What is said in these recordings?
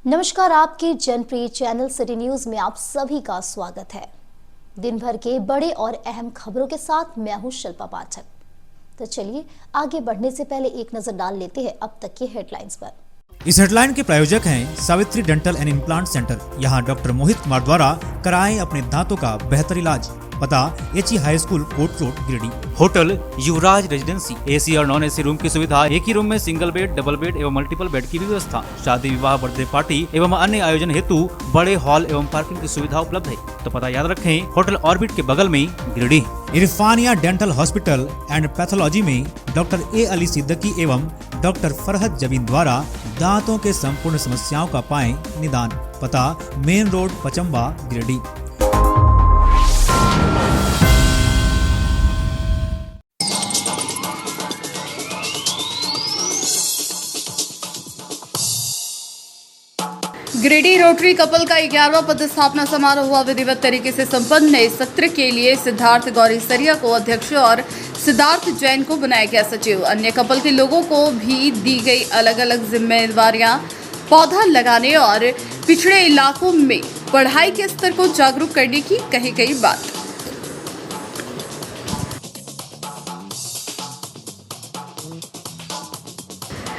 नमस्कार, आपके जनप्रिय channel city news में आप सभी का स्वागत है। दिन भर के बड़े और अहम खबरों के साथ मैं हूं शिल्पा पाठक। तो चलिए आगे बढ़ने से पहले एक नजर डाल लेते हैं अब तक की हेडलाइंस पर। इस हेडलाइन के प्रायोजक हैं Savitri dental and implant centre. यहाँ डॉक्टर मोहित कुमार द्वारा कराएं अपने दांतों का बेहतर इलाज। पता HE high school court road Giridih. Hotel Yuvraj residency, AC और नॉन एसी रूम की सुविधा, एक ही रूम में सिंगल बेड, डबल बेड एवं मल्टीपल बेड की व्यवस्था। शादी विवाह, बर्थडे पार्टी एवं अन्य आयोजन हेतु बड़े हॉल एवं पार्किंग की सुविधा उपलब्ध है। तो पता याद रखें, होटल ऑर्बिट के बगल में Giridih. Irfania dental hospital and pathology में डॉक्टर ए अली सिद्दीकी एवं डॉक्टर फरहत जबीन द्वारा दांतों के संपूर्ण समस्याओं का पाएं निदान। पता main road Pachamba Giridih. Giridih rotary couple का 11वां पदस्थापना समारोह हुआ विधिवत तरीके से संपन्न। नए सत्र के लिए सिद्धार्थ गौरीसरिया को अध्यक्ष और सिद्धार्थ जैन को बनाया गया सचिव। अन्य कपल के लोगों को भी दी गई अलग अलग जिम्मेदारियां। पौधा लगाने और पिछड़े इलाकों में पढ़ाई के स्तर को जागरूक करने की कही गई बात।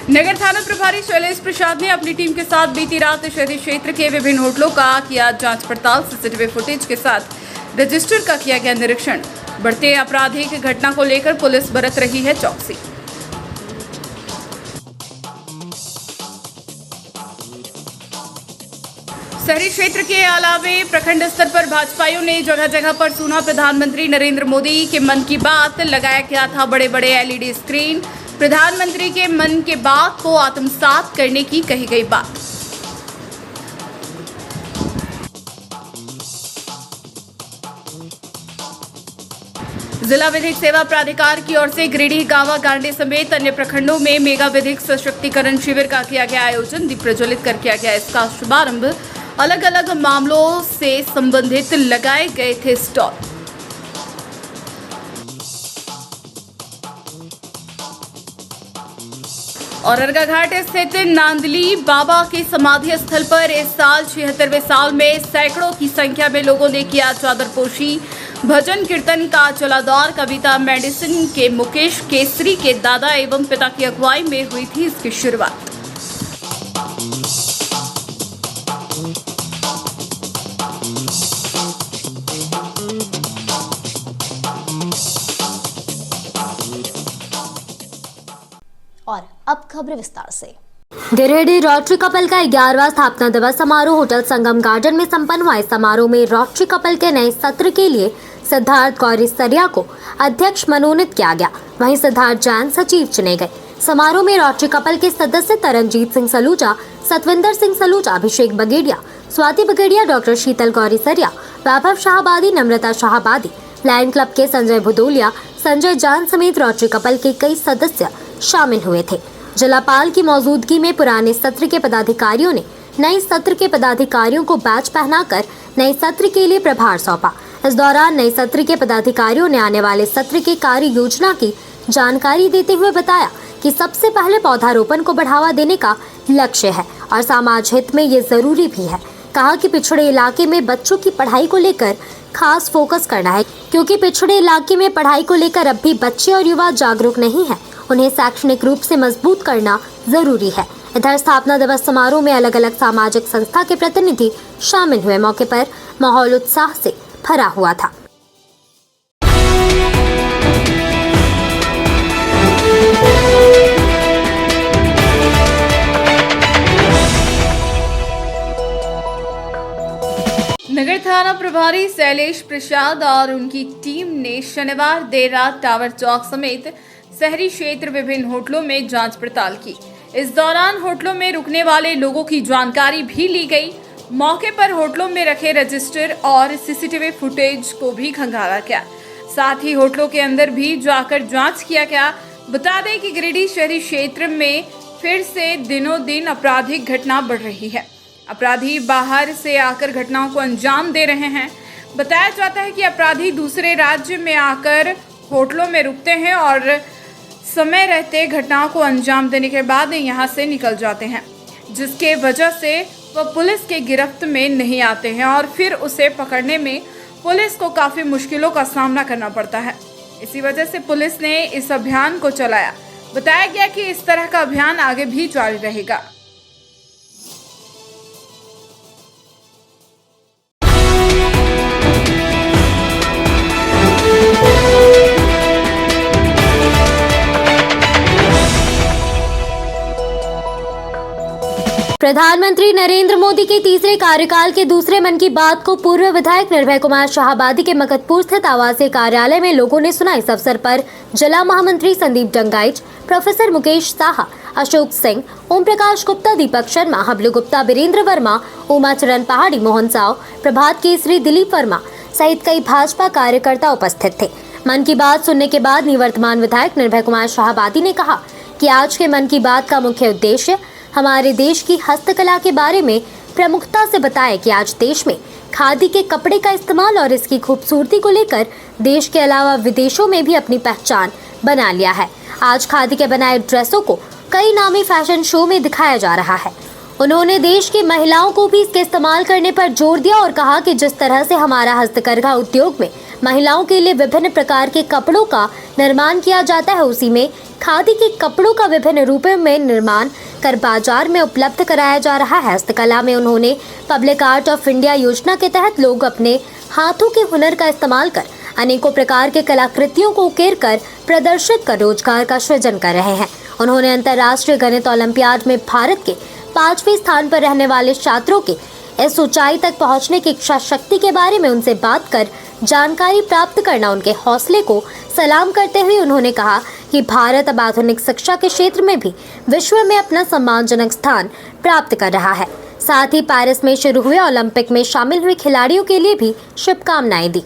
नगर थाना प्रभारी शैलेश प्रसाद ने अपनी टीम के साथ बीती रात शहरी क्षेत्र के विभिन्न होटलों का किया जांच पड़ताल। सीसीटीवी फुटेज के साथ रजिस्टर का किया गया निरीक्षण। बढ़ते आपराधिक घटना को लेकर पुलिस बरत रही है चौकसी। शहरी क्षेत्र के अलावे प्रखंड स्तर पर भाजपाइयों ने जगह जगह पर सुना प्रधानमंत्री नरेंद्र मोदी के मन की बात। लगाया गया था बड़े बड़े एलईडी स्क्रीन। प्रधानमंत्री के मन के बात को आत्मसात करने की कही गई बात। जिला विधिक सेवा प्राधिकार की ओर से गिरिडीह, गावा, गांडी समेत अन्य प्रखंडों में मेगा विधिक सशक्तिकरण शिविर का किया गया आयोजन। दीप प्रज्वलित कर किया गया इसका शुभारंभ। अलग अलग मामलों से संबंधित लगाए गए थे स्टॉल। और अर्गा घाट स्थित नांदली बाबा के समाधि स्थल पर इस साल 76वें साल में सैकड़ों की संख्या में लोगों ने किया चादरपोशी। भजन कीर्तन का चला दौर। कविता मेडिसिन के मुकेश केसरी के दादा एवं पिता की अगुवाई में हुई थी इसकी शुरुआत। और अब खबर विस्तार से। गिरिडीह रोटरी कपल का 11वां स्थापना दिवस समारोह होटल संगम गार्डन में संपन्न हुआ। इस समारोह में रोटरी कपल के नए सत्र के लिए सिद्धार्थ गौरीसरिया को अध्यक्ष मनोनीत किया गया। वहीं सिद्धार्थ जैन सचिव चुने गए। समारोह में रोटरी कपल के सदस्य तरनजीत सिंह सलूजा, सतविंदर सिंह सलूजा, अभिषेक बगेड़िया, स्वाति बगेड़िया, डॉक्टर शीतल गौरीसरिया, वैभव शाहबादी, नम्रता शाहबादी, लायन क्लब के संजय भुदोलिया, संजय जान समेत रोटरी कपल के कई सदस्य शामिल हुए थे। जिलापाल की मौजूदगी में पुराने सत्र के पदाधिकारियों ने नए सत्र के पदाधिकारियों को बैच पहनाकर नए सत्र के लिए प्रभार सौंपा। इस दौरान नए सत्र के पदाधिकारियों ने आने वाले सत्र के कार्य योजना की जानकारी देते हुए बताया कि सबसे पहले पौधारोपण को बढ़ावा देने का लक्ष्य है और समाज हित में ये जरूरी भी है। कहा कि पिछड़े इलाके में बच्चों की पढ़ाई को लेकर खास फोकस करना है, क्योंकि पिछड़े इलाके में पढ़ाई को लेकर अब भी बच्चे और युवा जागरूक नहीं है। उन्हें शैक्षणिक रूप से मजबूत करना जरूरी है। इधर स्थापना दिवस समारोह में अलग अलग सामाजिक संस्था के प्रतिनिधि शामिल हुए। मौके पर माहौल उत्साह से भरा हुआ था। नगर थाना प्रभारी शैलेश प्रसाद और उनकी टीम ने शनिवार देर रात टावर चौक समेत शहरी क्षेत्र विभिन्न होटलों में जांच पड़ताल की। इस दौरान होटलों में रुकने वाले लोगों की जानकारी भी ली गई। मौके पर होटलों में रखे रजिस्टर और सीसीटीवी फुटेज को भी खंगाला गया। साथ ही होटलों के अंदर भी जाकर जांच किया गया। बता दें कि गिरिडीह शहरी क्षेत्र में फिर से दिनों दिन आपराधिक घटना बढ़ रही है। अपराधी बाहर से आकर घटनाओं को अंजाम दे रहे हैं। बताया जाता है कि अपराधी दूसरे राज्य में आकर होटलों में रुकते हैं और समय रहते घटनाओं को अंजाम देने के बाद यहां से निकल जाते हैं, जिसके वजह से वह पुलिस के गिरफ्त में नहीं आते हैं और फिर उसे पकड़ने में पुलिस को काफ़ी मुश्किलों का सामना करना पड़ता है। इसी वजह से पुलिस ने इस अभियान को चलाया। बताया गया कि इस तरह का अभियान आगे भी जारी रहेगा। प्रधानमंत्री नरेंद्र मोदी के तीसरे कार्यकाल के दूसरे मन की बात को पूर्व विधायक निर्भय कुमार शाहाबादी के मगधपुर स्थित आवासीय कार्यालय में लोगों ने सुना। इस अवसर पर जिला महामंत्री संदीप डंगाइच, प्रोफेसर मुकेश साहा, अशोक सिंह, ओम प्रकाश गुप्ता, दीपक शर्मा, हबलू गुप्ता, वीरेंद्र वर्मा, उमा चरण पहाड़ी, मोहन साव, प्रभात केसरी, दिलीप वर्मा सहित कई भाजपा कार्यकर्ता उपस्थित थे। मन की बात सुनने के बाद निवर्तमान विधायक निर्भय कुमार शाहाबादी ने कहा कि आज के मन की बात का मुख्य उद्देश्य हमारे देश की हस्तकला के बारे में प्रमुखता से बताया कि आज देश में खादी के कपड़े का इस्तेमाल और इसकी खूबसूरती को लेकर देश के अलावा विदेशों में भी अपनी पहचान बना लिया है। आज खादी के बनाए ड्रेसों को कई नामी फैशन शो में दिखाया जा रहा है। उन्होंने देश की महिलाओं को भी इसके इस्तेमाल करने पर जोर दिया और कहा कि जिस तरह से हमारा हस्तकरघा उद्योग में महिलाओं के लिए विभिन्न प्रकार के कपड़ों का निर्माण किया जाता है, उसी में खादी के कपड़ों का विभिन्न रूपों में निर्माण कर बाजार में उपलब्ध कराया जा रहा है। हस्तकला में उन्होंने पब्लिक आर्ट ऑफ इंडिया योजना के तहत लोग अपने हाथों के हुनर का इस्तेमाल कर अनेकों प्रकार के कलाकृतियों को उकेर कर प्रदर्शित कर रोजगार का सृजन कर रहे हैं। उन्होंने अंतर्राष्ट्रीय गणित ओलंपियाड में भारत के 5वें स्थान पर रहने वाले छात्रों के इस ऊंचाई तक पहुंचने की इच्छा शक्ति के बारे में उनसे बात कर जानकारी प्राप्त करना उनके हौसले को सलाम करते हुए उन्होंने कहा कि भारत अब आधुनिक शिक्षा के क्षेत्र में भी विश्व में अपना सम्मानजनक स्थान प्राप्त कर रहा है। साथ ही पेरिस में शुरू हुए ओलंपिक में शामिल हुए खिलाड़ियों के लिए भी शुभकामनाएं दी।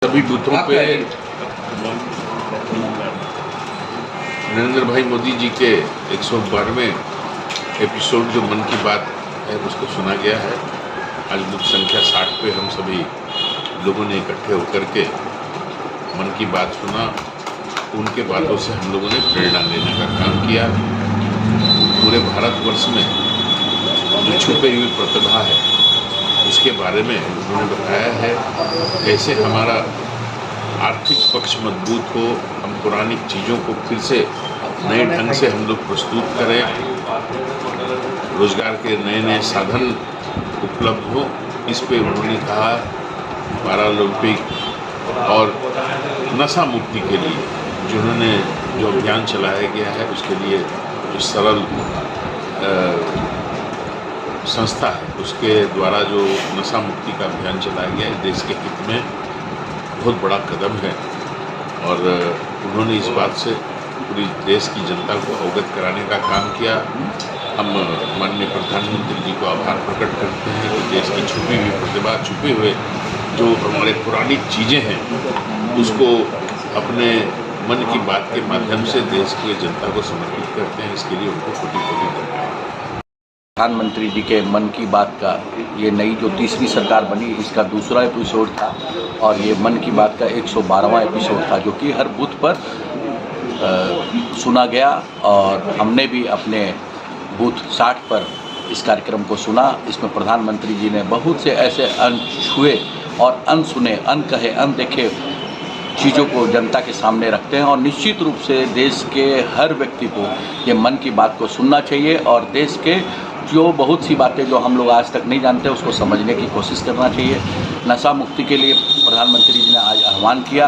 सभी बूथों पे नरेंद्र भाई मोदी जी के 112वें एपिसोड जो मन की बात है उसको सुना गया है। आज बूथ संख्या 60 पे हम सभी लोगों ने इकट्ठे होकर के मन की बात सुना। उनके बातों से हम लोगों ने प्रेरणा लेने का काम किया। पूरे भारतवर्ष में जो छुपी हुई प्रतिभा है उसके बारे में उन्होंने बताया है। कैसे हमारा आर्थिक पक्ष मजबूत हो, हम पुरानी चीज़ों को फिर से नए ढंग से हम लोग प्रस्तुत करें, रोजगार के नए नए साधन उपलब्ध हो। इस पे उन्होंने कहा पैरालंपिक और नशा मुक्ति के लिए जो अभियान चलाया गया है उसके लिए जो सरल संस्था है उसके द्वारा जो नशा मुक्ति का अभियान चलाया गया है देश के हित में बहुत बड़ा कदम है। और उन्होंने इस बात से पूरी देश की जनता को अवगत कराने का काम किया। हम माननीय प्रधानमंत्री जी को आभार प्रकट करते हैं कि देश की छुपी हुई प्रतिभा, छुपे हुए जो हमारे पुरानी चीज़ें हैं उसको अपने मन की बात के माध्यम से देश की जनता को समर्पित करते हैं। इसके लिए उनको कोटि कोटि धन्यवाद। प्रधानमंत्री जी के मन की बात का ये नई जो तीसरी सरकार बनी इसका दूसरा एपिसोड था और ये मन की बात का 112वां एपिसोड था जो कि हर बूथ पर सुना गया। और हमने भी अपने बूथ 60 पर इस कार्यक्रम को सुना। इसमें प्रधानमंत्री जी ने बहुत से ऐसे अनछुए और अनसुने, अनकहे, अनदेखे चीज़ों को जनता के सामने रखते हैं। और निश्चित रूप से देश के हर व्यक्ति को ये मन की बात को सुनना चाहिए और देश के जो बहुत सी बातें जो हम लोग आज तक नहीं जानते उसको समझने की कोशिश करना चाहिए। नशा मुक्ति के लिए प्रधानमंत्री जी ने आज आह्वान किया।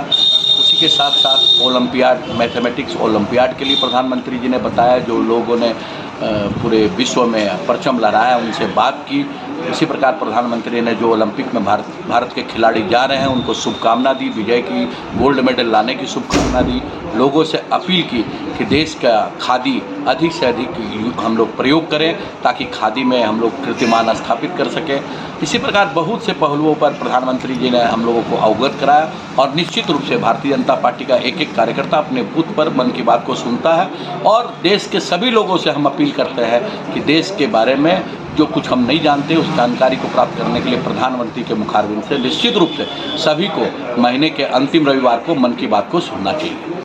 उसी के साथ साथ ओलंपियाड, मैथमेटिक्स ओलंपियाड के लिए प्रधानमंत्री जी ने बताया जो लोगों ने पूरे विश्व में परचम लहराया उनसे बात की। इसी प्रकार प्रधानमंत्री ने जो ओलंपिक में भारत के खिलाड़ी जा रहे हैं उनको शुभकामना दी, विजय की, गोल्ड मेडल लाने की शुभकामना दी। लोगों से अपील की कि देश का खादी अधिक से अधिक हम लोग प्रयोग करें ताकि खादी में हम लोग कीर्तिमान स्थापित कर सकें। इसी प्रकार बहुत से पहलुओं पर प्रधानमंत्री जी ने हम लोगों को अवगत कराया। और निश्चित रूप से भारतीय जनता पार्टी का एक एक कार्यकर्ता अपने बूथ पर मन की बात को सुनता है और देश के सभी लोगों से हम अपील करते हैं कि देश के बारे में जो कुछ हम नहीं जानते उस जानकारी को प्राप्त करने के लिए प्रधानमंत्री के मुखारबिंद से निश्चित रूप से सभी को महीने के अंतिम रविवार को मन की बात को सुनना चाहिए।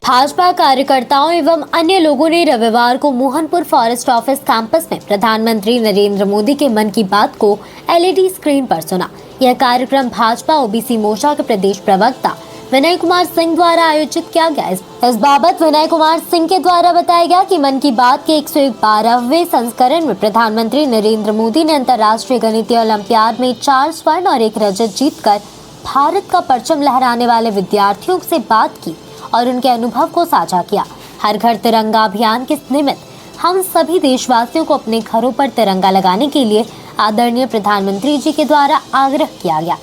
भाजपा कार्यकर्ताओं एवं अन्य लोगों ने रविवार को मोहनपुर फॉरेस्ट ऑफिस कैंपस में प्रधानमंत्री नरेंद्र मोदी के मन की बात को एलईडी स्क्रीन पर सुना। यह कार्यक्रम भाजपा ओबीसी मोर्चा के प्रदेश प्रवक्ता विनय कुमार सिंह द्वारा आयोजित किया गया। इस बाबत विनय कुमार सिंह के द्वारा बताया गया कि मन की बात के 112वें संस्करण में प्रधानमंत्री नरेंद्र मोदी ने अंतर्राष्ट्रीय गणितीय ओलंपियाड में 4 स्वर्ण और 1 रजत जीतकर भारत का परचम लहराने वाले विद्यार्थियों से बात की और उनके अनुभव को साझा किया। हर घर तिरंगा अभियान के निमित्त हम सभी देशवासियों को अपने घरों पर तिरंगा लगाने के लिए आदरणीय प्रधानमंत्री जी के द्वारा आग्रह किया गया।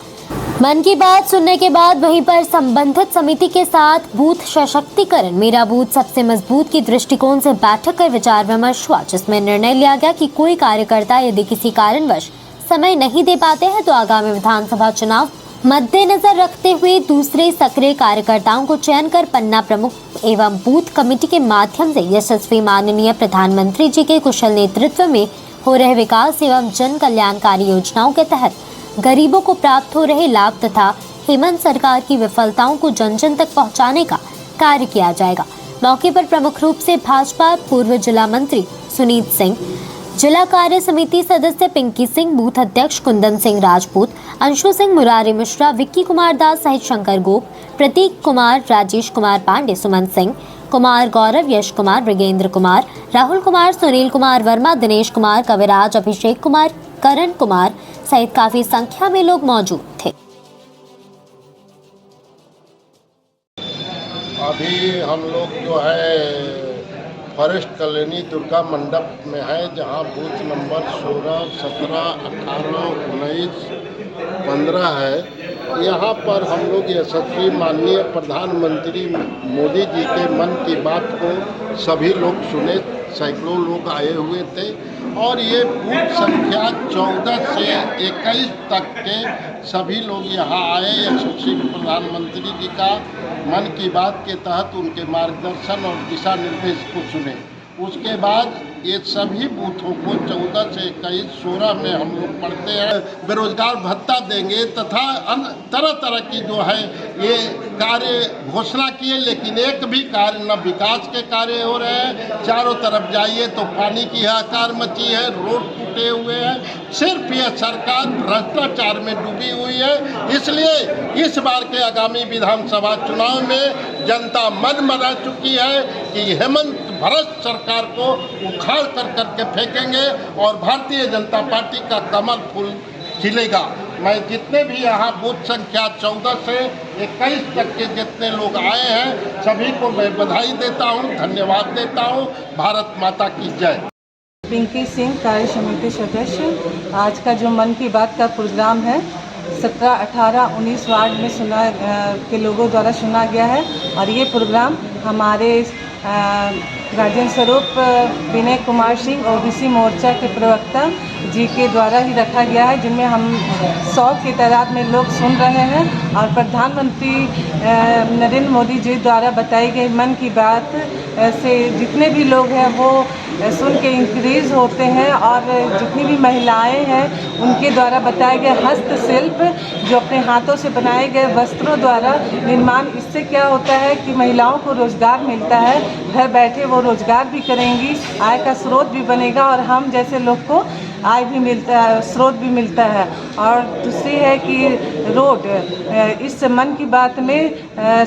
मन की बात सुनने के बाद वहीं पर संबंधित समिति के साथ बूथ सशक्तिकरण मेरा बूथ सबसे मजबूत की दृष्टिकोण से बैठक कर विचार विमर्श हुआ, जिसमें निर्णय लिया गया कि कोई कार्यकर्ता यदि किसी कारणवश समय नहीं दे पाते हैं तो आगामी विधानसभा चुनाव मद्देनजर रखते हुए दूसरे सक्रिय कार्यकर्ताओं को चयन कर पन्ना प्रमुख एवं बूथ कमेटी के माध्यम से यशस्वी माननीय प्रधानमंत्री जी के कुशल नेतृत्व में हो रहे विकास एवं जन कल्याणकारी योजनाओं के तहत गरीबों को प्राप्त हो रहे लाभ तथा हेमंत सरकार की विफलताओं को जन जन तक पहुंचाने का कार्य किया जाएगा। मौके पर प्रमुख रूप से भाजपा पूर्व जिला मंत्री सुनीत सिंह, जिला कार्य समिति सदस्य पिंकी सिंह, बूथ अध्यक्ष कुंदन सिंह राजपूत, अंशु सिंह, मुरारी मिश्रा, विक्की कुमार दास सहित शंकर गोप, प्रतीक कुमार, राजेश कुमार पांडे, सुमन सिंह कुमार, गौरव, यश कुमार, मृगेंद्र कुमार, राहुल कुमार, सुनील कुमार वर्मा, दिनेश कुमार, कविराज, अभिषेक कुमार, करण कुमार सहित काफी संख्या में लोग मौजूद थे। अभी हम लोग जो है फॉरेस्ट कॉलोनी दुर्गा मंडप में है, जहां बूथ नंबर 16, 17, 18, 19, 15 है। यहाँ पर हम लोग यशस्वी माननीय प्रधानमंत्री मोदी जी के मन की बात को सभी लोग सुने, सैकड़ों लोग आए हुए थे और ये बूथ संख्या 14 से 21 तक के सभी लोग यहाँ आए यशस्वी प्रधानमंत्री जी का मन की बात के तहत उनके मार्गदर्शन और दिशा निर्देश को सुने। उसके बाद ये सभी बूथों को 14 से 21, 16 में हम लोग पढ़ते हैं बेरोजगार भत्ता देंगे तथा तरह तरह की जो है ये कार्य घोषणा किए, लेकिन एक भी कार्य न विकास के कार्य हो रहे हैं। चारों तरफ जाइए तो पानी की हाहाकार मची है, रोड टूटे हुए हैं। सिर्फ यह सरकार भ्रष्टाचार में डूबी हुई है। इसलिए इस बार के आगामी विधानसभा चुनाव में जनता मन बना चुकी है कि हेमंत भ्रष्ट सरकार को उखाड़ कर करके फेंकेंगे और भारतीय जनता पार्टी का कमल फूल खिलेगा। मैं जितने भी यहाँ बूथ संख्या 14 से 21 तक के जितने लोग आए हैं सभी को मैं बधाई देता हूँ, धन्यवाद देता हूँ। भारत माता की जय। पिंकी सिंह, कार्य समिति सदस्य। आज का जो मन की बात का प्रोग्राम है 17, 18, 19 वार्ड में के लोगों द्वारा सुना गया है और ये प्रोग्राम हमारे राजेंद्र स्वरूप विनय कुमार सिंह ओबीसी मोर्चा के प्रवक्ता जी के द्वारा ही रखा गया है, जिनमें हम 100 की तादाद में लोग सुन रहे हैं और प्रधानमंत्री नरेंद्र मोदी जी द्वारा बताई गई मन की बात से जितने भी लोग हैं वो सुन के इंक्रीज होते हैं और जितनी भी महिलाएं हैं उनके द्वारा बताए गए हस्तशिल्प जो अपने हाथों से बनाए गए वस्त्रों द्वारा निर्माण, इससे क्या होता है कि महिलाओं को रोजगार मिलता है, घर बैठे वो रोजगार भी करेंगी, आय का स्रोत भी बनेगा और हम जैसे लोग को आय भी मिलता है, स्रोत भी मिलता है। और दूसरी है कि रोड, इस मन की बात में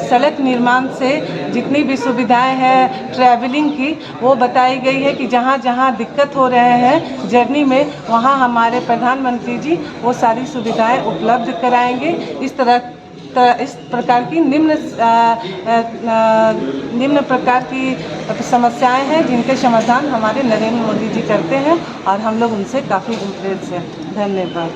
सड़क निर्माण से जितनी भी सुविधाएं हैं ट्रैवलिंग की वो बताई गई है कि जहाँ जहाँ दिक्कत हो रहे हैं जर्नी में वहाँ हमारे प्रधानमंत्री जी वो सारी सुविधाएं उपलब्ध कराएंगे। इस प्रकार की निम्न प्रकार की समस्याएं हैं जिनके समाधान हमारे नरेंद्र मोदी जी करते हैं और हम लोग उनसे काफ़ी इम्प्रेस हैं। धन्यवाद।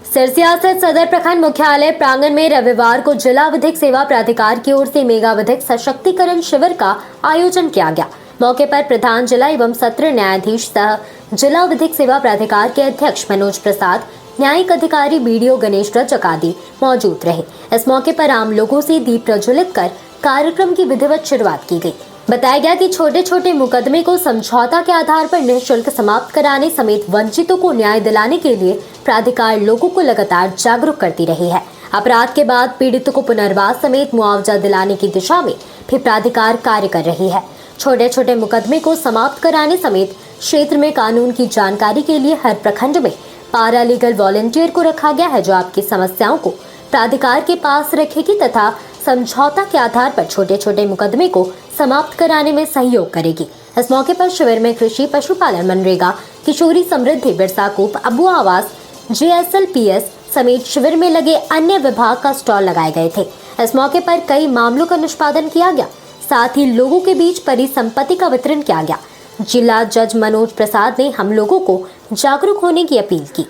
सिरसिया स्थित सदर प्रखंड मुख्यालय प्रांगण में रविवार को जिला विधिक सेवा प्राधिकार की ओर से मेगा विधिक सशक्तिकरण शिविर का आयोजन किया गया। मौके पर प्रधान जिला एवं सत्र न्यायाधीश सह जिला विधिक सेवा प्राधिकार के अध्यक्ष मनोज प्रसाद, न्यायिक अधिकारी बीडीओ गणेश रजकादी मौजूद रहे। इस मौके पर आम लोगों से दीप प्रज्वलित कर कार्यक्रम की विधिवत शुरुआत की गई। बताया गया कि छोटे छोटे मुकदमे को समझौता के आधार पर निःशुल्क समाप्त कराने समेत वंचितों को न्याय दिलाने के लिए प्राधिकार लोगों को लगातार जागरूक करती रही है। अपराध के बाद पीड़ितों को पुनर्वास समेत मुआवजा दिलाने की दिशा में भी प्राधिकार कार्य कर रही है। छोटे छोटे मुकदमे को समाप्त कराने समेत क्षेत्र में कानून की जानकारी के लिए हर प्रखंड में पारा लीगल वॉलंटियर को रखा गया है, जो आपकी समस्याओं को प्राधिकार के पास रखेगी तथा समझौता के आधार पर छोटे छोटे मुकदमे को समाप्त कराने में सहयोग करेगी। इस मौके पर शिविर में कृषि, पशुपालन, मनरेगा, किशोरी समृद्धि, बिरसा कूप, अबू आवास, JSLPS समेत शिविर में लगे अन्य विभाग का स्टॉल लगाए गए थे। इस मौके पर कई मामलों का निष्पादन किया गया, साथ ही लोगों के बीच परिसंपत्ति का वितरण किया गया। जिला जज मनोज प्रसाद ने हम लोगों को जागरूक होने की अपील की।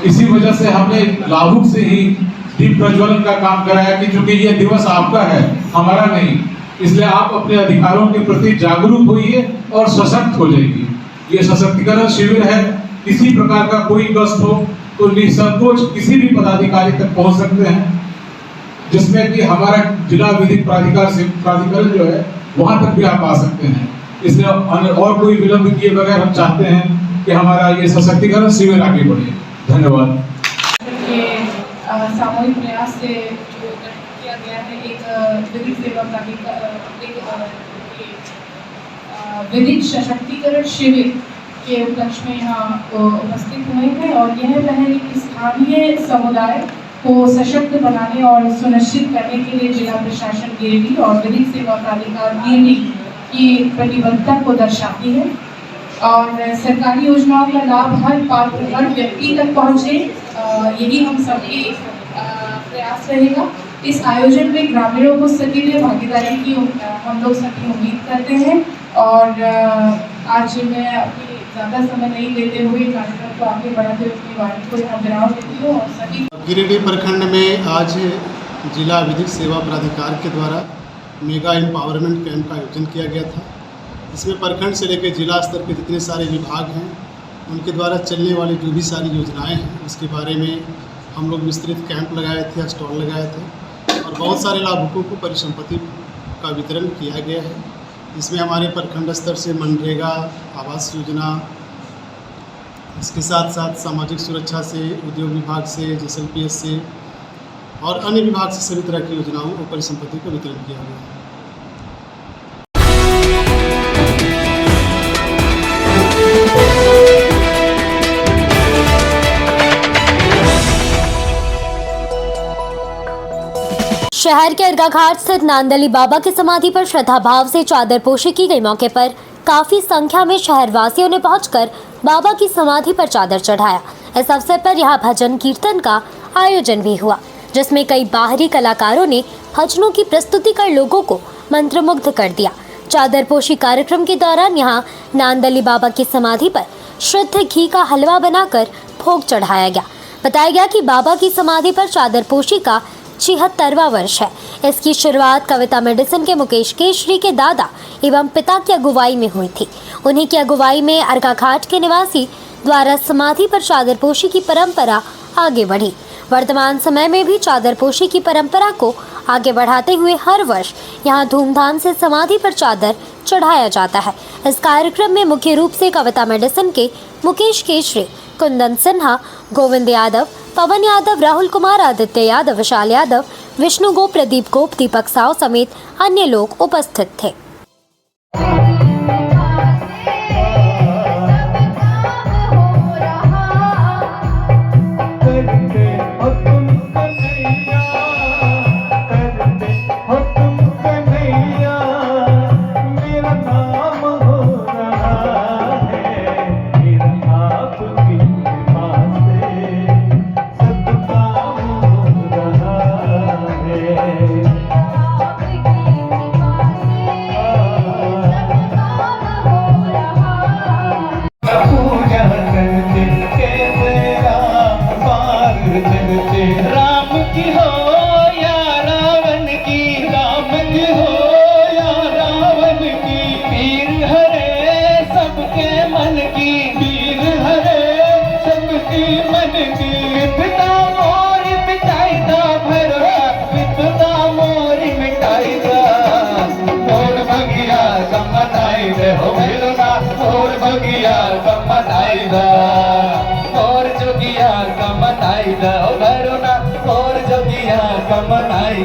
इसी वजह से हमने लाभुक से ही दीप प्रज्वलन का काम कराया कि चूंकि ये दिवस आपका है, हमारा नहीं, इसलिए आप अपने अधिकारों के प्रति जागरूक होइए और सशक्त हो जाइए। ये सशक्तिकरण शिविर है। किसी प्रकार का कोई कष्ट हो तो निसंकोच किसी भी पदाधिकारी तक पहुंच सकते हैं, जिसमें कि हमारा जिला विधिक प्राधिकरण जो है वहां तक भी आप आ सकते हैं। इसलिए और कोई विलंब किए बगैर हम चाहते हैं कि हमारा ये सशक्तिकरण शिविर आगे बढ़े। धन्यवाद। सामूहिक प्रयास से जो गठन किया गया है एक विधिक सेवा प्राधिकार, विधिक सशक्तिकरण शिविर के उपलक्ष्य में यहाँ उपस्थित हुए हैं और यह पहल स्थानीय समुदाय को सशक्त बनाने और सुनिश्चित करने के लिए जिला प्रशासन गिरिडीह और विधिक सेवा प्राधिकार गिरिडीह की प्रतिबद्धता को दर्शाती है और सरकारी योजनाओं का लाभ हर पात्र, हर व्यक्ति तक पहुँचे, यही हम सबकी प्रयास रहेगा। इस आयोजन में ग्रामीणों को सक्रिय भागीदारी की हम लोग सभी उम्मीद करते हैं और आज मैं अपनी ज़्यादा समय नहीं लेते हुए कार्यक्रम को आगे बढ़ाते हुए अपनी वाणी को यहाँ विराम देती हूँ और सभी। गिरिडीह प्रखंड में आज जिला विधिक सेवा प्राधिकार के द्वारा मेगा एम्पावरमेंट कैंप का आयोजन किया गया था। इसमें प्रखंड से लेकर जिला स्तर के जितने सारे विभाग हैं उनके द्वारा चलने वाली जो भी सारी योजनाएं हैं उसके बारे में हम लोग विस्तृत कैंप लगाए थे, स्टॉल लगाए थे और बहुत सारे लाभुकों को परिसंपत्ति का वितरण किया गया है। इसमें हमारे प्रखंड स्तर से मनरेगा, आवास योजना, इसके साथ साथ सामाजिक सुरक्षा से, उद्योग विभाग से, JSLPS से और अन्य विभाग से सभी तरह की योजनाओं और परिसंपत्ति का वितरण किया गया है। शहर के अर्गा घाट स्थित नांदली बाबा की समाधि पर श्रद्धा भाव से चादर पोशी की गई। मौके पर काफी संख्या में शहरवासियों ने पहुंचकर बाबा की समाधि पर चादर चढ़ाया। इस अवसर पर यहां भजन कीर्तन का आयोजन भी हुआ, जिसमें कई बाहरी कलाकारों ने भजनों की प्रस्तुति कर लोगों को मंत्रमुग्ध कर दिया। चादर पोशी कार्यक्रम के दौरान यहां नांदली बाबा की समाधि पर शुद्ध घी का हलवा बनाकर भोग चढ़ाया गया। बताया गया कि बाबा की समाधि पर चादर पोशी का 76वां वर्ष है। इसकी शुरुआत कविता मेडिसिन के मुकेश केशरी के दादा एवं पिता की अगुवाई में हुई थी। उन्हीं की अगुवाई में अर्गा घाट के निवासी द्वारा समाधि पर चादर पोशी की परंपरा आगे बढ़ी। वर्तमान समय में भी चादर पोशी की परंपरा को आगे बढ़ाते हुए हर वर्ष यहां धूमधाम से समाधि पर चादर चढ़ाया जाता है। इस कार्यक्रम में मुख्य रूप से कविता मेडिसिन के मुकेश केशरी, कुंदन सिन्हा, गोविंद यादव, पवन यादव, राहुल कुमार, आदित्य यादव, विशाल यादव, विष्णु गोप, प्रदीप गोप, दीपक साव समेत अन्य लोग उपस्थित थे।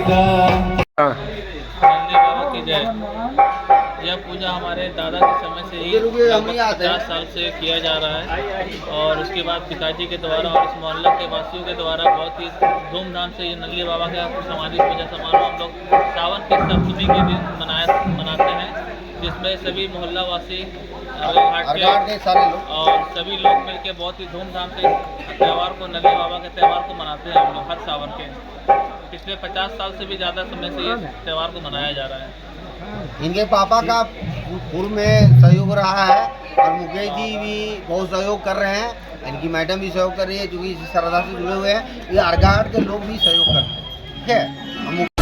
नंदी बाबा की जय। यह पूजा हमारे दादा के समय से ही 50 साल से किया जा रहा है और उसके बाद पिताजी के द्वारा और इस मोहल्ला के वासियों के द्वारा बहुत ही धूमधाम से ये नंदी बाबा का समाधि पूजा समारोह हम लोग सावन की सप्तमी के दिन मनाते हैं, जिसमें सभी मोहल्ला वासी घाट के सारे लोग और सभी लोग मिलकर बहुत ही धूमधाम से त्यौहार को नंदी बाबा के त्यौहार को मनाते हैं हम लोग हर सावन के। पिछले 50 साल से भी ज़्यादा समय से इस त्यौहार को मनाया जा रहा है। इनके पापा का पूर्व में सहयोग रहा है और मुकेश जी भी बहुत सहयोग कर रहे हैं, इनकी मैडम भी सहयोग कर रही है क्योंकि इसी श्रद्धा से जुड़े हुए हैं। ये अर्घाट के लोग भी सहयोग करते हैं, ठीक है।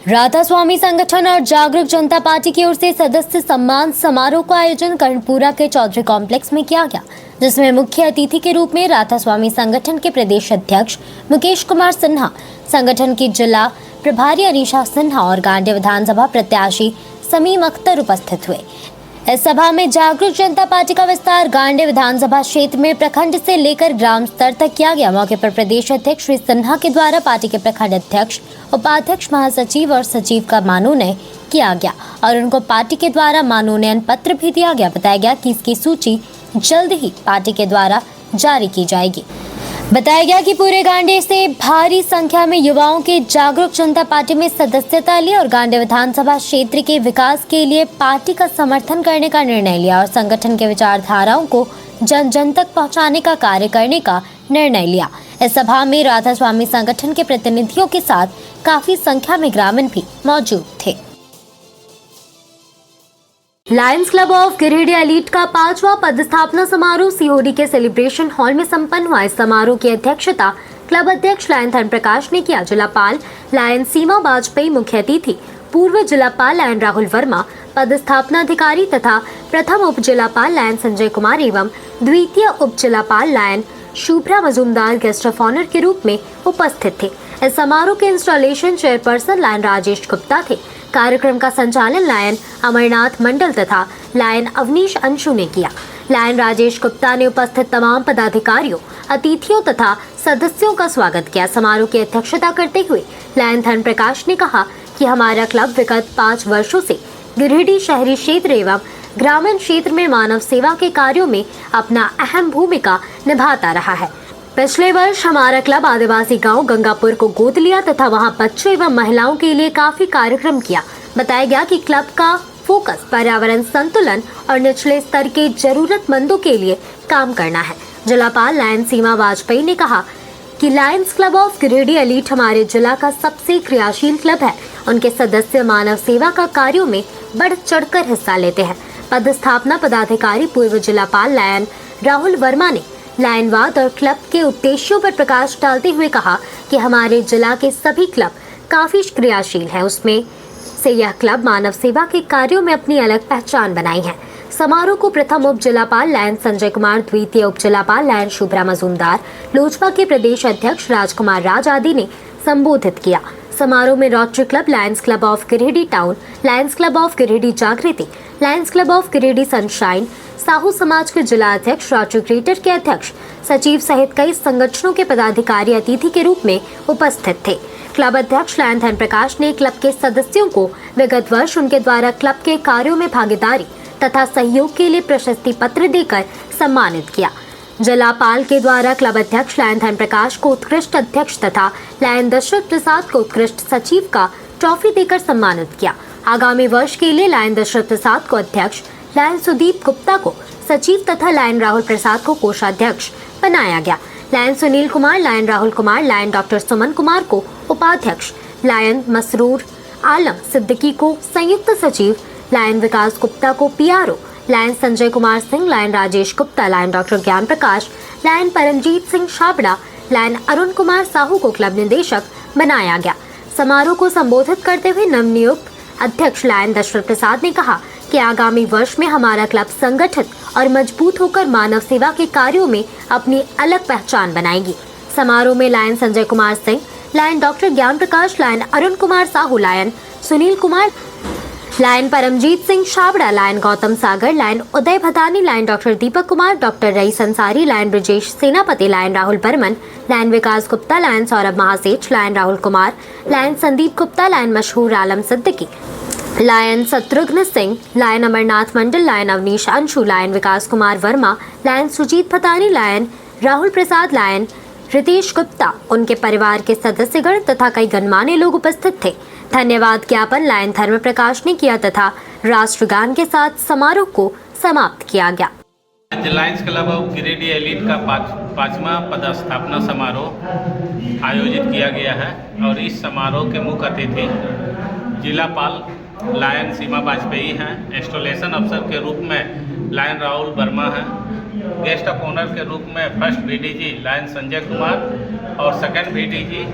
राधा स्वामी संगठन और जागरूक जनता पार्टी की ओर से सदस्य सम्मान समारोह का आयोजन कर्णपुरा के चौधरी कॉम्प्लेक्स में किया गया, जिसमें मुख्य अतिथि के रूप में राधा स्वामी संगठन के प्रदेश अध्यक्ष मुकेश कुमार सिन्हा, संगठन की जिला प्रभारी अनीशा सिन्हा और गांडी विधानसभा प्रत्याशी समीम अख्तर उपस्थित हुए। इस सभा में जागरूक जनता पार्टी का विस्तार गांडी विधानसभा क्षेत्र में प्रखंड से लेकर ग्राम स्तर तक किया गया। मौके पर प्रदेश अध्यक्ष श्री सिन्हा के द्वारा पार्टी के प्रखंड अध्यक्ष, उपाध्यक्ष, महासचिव और सचिव का मनोनयन किया गया और उनको पार्टी के द्वारा मनोनयन पत्र भी दिया गया। बताया गया कि इसकी सूची जल्द ही पार्टी के द्वारा जारी की जाएगी। बताया गया कि पूरे गांडी से भारी संख्या में युवाओं के जागरूक जनता पार्टी में सदस्यता ली और गांडी विधानसभा क्षेत्र के विकास के लिए पार्टी का समर्थन करने का निर्णय लिया और संगठन के विचारधाराओं को जन जन तक पहुंचाने का कार्य करने का निर्णय लिया। इस सभा में राधा स्वामी संगठन के प्रतिनिधियों के साथ काफी संख्या में ग्रामीण भी मौजूद थे। Lions club of Giridih elite का 5वां पदस्थापना समारोह सीहोरी के सेलिब्रेशन हॉल में संपन्न हुआ। इस समारोह की अध्यक्षता क्लब अध्यक्ष लायन धर्म प्रकाश ने किया। जिलापाल लायन सीमा वाजपेयी मुख्य अतिथि, पूर्व जिलापाल लायन राहुल वर्मा पदस्थापना अधिकारी तथा प्रथम उप जिलापाल लायन संजय कुमार एवं द्वितीय उप जिलापाल lion Shubhra Majumdar guest of honour के रूप में उपस्थित थे। इस समारोह के installation chairperson lion Rajesh Gupta थे। कार्यक्रम का संचालन लायन अमरनाथ मंडल तथा लायन अवनीश अंशु ने किया। लायन राजेश गुप्ता ने उपस्थित तमाम पदाधिकारियों, अतिथियों तथा सदस्यों का स्वागत किया। समारोह की अध्यक्षता करते हुए लायन धर्म प्रकाश ने कहा कि हमारा क्लब विगत 5 वर्षों से गिरिडीह शहरी क्षेत्र एवं ग्रामीण क्षेत्र में मानव सेवा के कार्यों में अपना अहम भूमिका निभाता रहा है। पिछले वर्ष हमारा क्लब आदिवासी गांव गंगापुर को गोद लिया तथा वहां बच्चों एवं महिलाओं के लिए काफी कार्यक्रम किया। बताया गया कि क्लब का फोकस पर्यावरण संतुलन और निचले स्तर के जरूरतमंदों के लिए काम करना है। जिलापाल लायन सीमा वाजपेयी ने कहा कि lions club of Giridih elite हमारे जिला का सबसे क्रियाशील क्लब है। उनके सदस्य मानव सेवा का कार्यों में बढ़ चढ़कर हिस्सा लेते हैं। पदस्थापना पदाधिकारी पूर्व जिलापाल लायन राहुल वर्मा ने लायनवाद और क्लब के उद्देश्यों पर प्रकाश डालते हुए कहा कि हमारे जिला के सभी क्लब काफी क्रियाशील हैं, उसमें से यह क्लब मानव सेवा के कार्यों में अपनी अलग पहचान बनाई है। समारोह को प्रथम उप जिलापाल लायन संजय कुमार, द्वितीय उप जिलापाल लायन शुभ्रा मजूमदार, लोजपा के प्रदेश अध्यक्ष राजकुमार राज आदि ने संबोधित किया। समारोह में rotary club, lions club of Giridih town, lions club of Giridih Jagriti, lions club of Giridih sunshine, Sahu Samaj के जिला अध्यक्ष, रोटरी ग्रेटर के अध्यक्ष, सचिव सहित कई संगठनों के पदाधिकारी अतिथि के रूप में उपस्थित थे। क्लब अध्यक्ष लायन धर्म प्रकाश ने क्लब के सदस्यों को विगत वर्ष उनके द्वारा क्लब के कार्यों में भागीदारी तथा सहयोग के लिए प्रशस्ति पत्र देकर सम्मानित किया। जिलापाल के द्वारा क्लब अध्यक्ष लायन धर्म प्रकाश को उत्कृष्ट अध्यक्ष तथा लायन दशरथ प्रसाद को उत्कृष्ट सचिव का ट्रॉफी देकर सम्मानित किया। आगामी वर्ष के लिए लायन दशरथ प्रसाद को अध्यक्ष, लायन सुदीप गुप्ता को सचिव तथा लायन राहुल प्रसाद को कोषाध्यक्ष बनाया गया। Lion Sunil Kumar, lion Rahul Kumar, lion doctor Suman Kumar को उपाध्यक्ष, लायन मसरूर आलम सिद्दीकी को संयुक्त सचिव, लायन विकास गुप्ता को PRO, lion Sanjay Kumar Singh, lion Rajesh Gupta, lion doctor Gyan Prakash, lion Paramjit Singh Chhabra, lion Arun Kumar Sahu को क्लब निदेशक बनाया गया। समारोह को संबोधित करते हुए नवनियुक्त अध्यक्ष लायन दशरथ प्रसाद ने कहा कि आगामी वर्ष में हमारा क्लब संगठित और मजबूत होकर मानव सेवा के कार्यों में अपनी अलग पहचान बनाएगी। समारोह में lion Sanjay Kumar Singh, lion doctor Gyan Prakash, lion Arun Kumar Sahu, lion Sunil Kumar, lion Paramjit Singh Chhabra, lion Gautam Sagar, lion Uday Bhadani, lion doctor Deepak Kumar, doctor Rais Ansari, lion Brajesh Senapati, lion Rahul Barman, lion Vikas Gupta, lion Saurabh Mahaseth, lion Rahul Kumar, lion Sandeep Gupta, lion Mashhoor Alam Siddiqui, lion Shatrughan Singh, lion Amarnath Mandal, lion Avnish Anshu, lion Vikas Kumar Verma, lion Sujit भतानी, lion Rahul प्रसाद, लायन रितेश गुप्ता, उनके परिवार के सदस्यगण तथा कई गणमान्य लोग उपस्थित थे। धन्यवाद ज्ञापन लायन धर्म प्रकाश ने किया तथा राष्ट्रगान के साथ समारोह को समाप्त किया गया। Lions club of Giridih elite का पाँचवा पदस्थापना समारोह आयोजित किया गया है और इस समारोह के मुख्य अतिथि जिलापाल लायन सीमा वाजपेयी हैं। इंस्टॉलेशन अफसर के रूप में लायन राहुल वर्मा हैं। गेस्ट ऑफ ऑनर के रूप में first VDG lion Sanjay Kumar और second VDG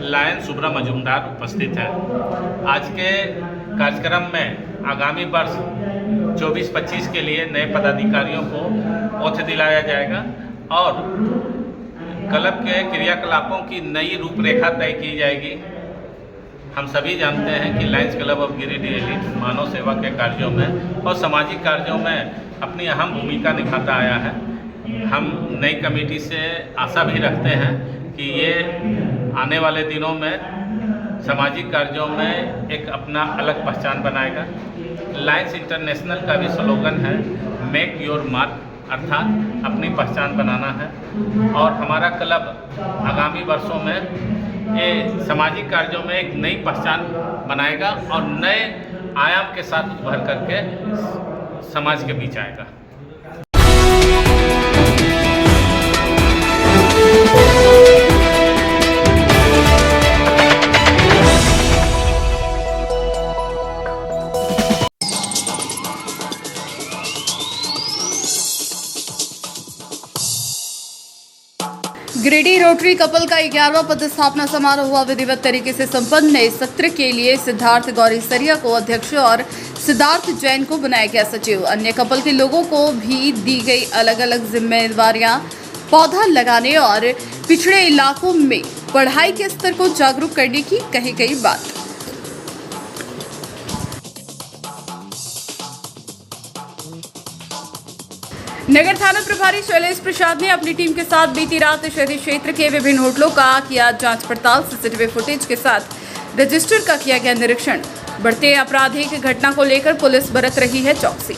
lion Subra Majumdar उपस्थित हैं। आज के कार्यक्रम में आगामी वर्ष 24-25 के लिए नए पदाधिकारियों को ओथ दिलाया जाएगा और क्लब के क्रियाकलापों की नई रूपरेखा तय की जाएगी। हम सभी जानते हैं कि lions club of Giridih elite मानव सेवा के कार्यों में और सामाजिक कार्यों में अपनी अहम भूमिका निभाता आया है। हम नई कमेटी से आशा भी रखते हैं कि ये आने वाले दिनों में सामाजिक कार्यों में एक अपना अलग पहचान बनाएगा। लायंस इंटरनेशनल का भी स्लोगन है मेक योर मार्क, अर्थात अपनी पहचान बनाना है और हमारा क्लब आगामी वर्षों में ये सामाजिक कार्यों में एक नई पहचान बनाएगा और नए आयाम के साथ उभर करके समाज के बीच आएगा। गिरिडीह रोटरी कपल का 11वां पदस्थापना समारोह हुआ विधिवत तरीके से संपन्न। नए सत्र के लिए सिद्धार्थ गौरी सरिया को अध्यक्ष और सिद्धार्थ जैन को बनाया गया सचिव। अन्य कपल के लोगों को भी दी गई अलग अलग जिम्मेदारियां, पौधा लगाने और पिछड़े इलाकों में पढ़ाई के स्तर को जागरूक करने की कही गई बात। नगर थाना प्रभारी शैलेश प्रसाद ने अपनी टीम के साथ बीती रात शहरी क्षेत्र के विभिन्न होटलों का किया जांच पड़ताल। सीसीटीवी फुटेज के साथ रजिस्टर का किया गया निरीक्षण। बढ़ते आपराधिक घटना को लेकर पुलिस बरत रही है चौकसी।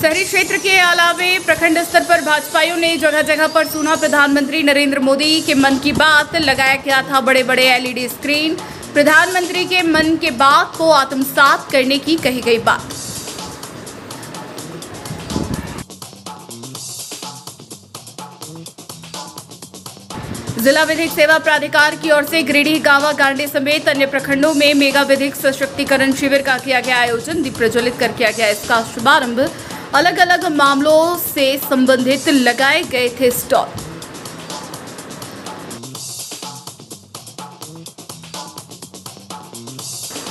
शहरी क्षेत्र के अलावे प्रखंड स्तर पर भाजपाइयों ने जगह जगह पर सुना प्रधानमंत्री नरेंद्र मोदी के मन की बात। लगाया गया था बड़े बड़े LED स्क्रीन। प्रधानमंत्री के मन के बात को आत्मसात करने की कही गई बात। जिला विधिक सेवा प्राधिकार की ओर से गिरिडीह, गावा, गांडी समेत अन्य प्रखंडों में मेगा विधिक सशक्तिकरण शिविर का किया गया आयोजन। दीप प्रज्वलित कर किया गया इसका शुभारंभ। अलग अलग मामलों से संबंधित लगाए गए थे स्टॉल।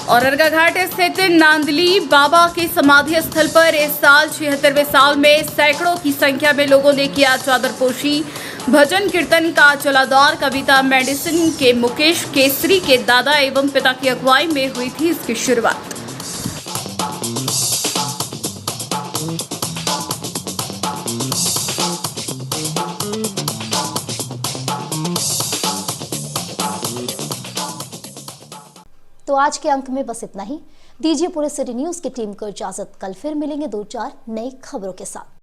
और अर्गा घाट स्थित नांदली बाबा के समाधि स्थल पर इस साल 76वें साल में सैकड़ों की संख्या में लोगों ने किया चादरपोशी। भजन कीर्तन का चला दौर। कविता मेडिसिन के मुकेश केसरी के दादा एवं पिता की अगुवाई में हुई थी इसकी शुरुआत। तो आज के अंक में बस इतना ही। दीजिए पूरे सिटी न्यूज की टीम को इजाजत। कल फिर मिलेंगे 2-4 नई खबरों के साथ।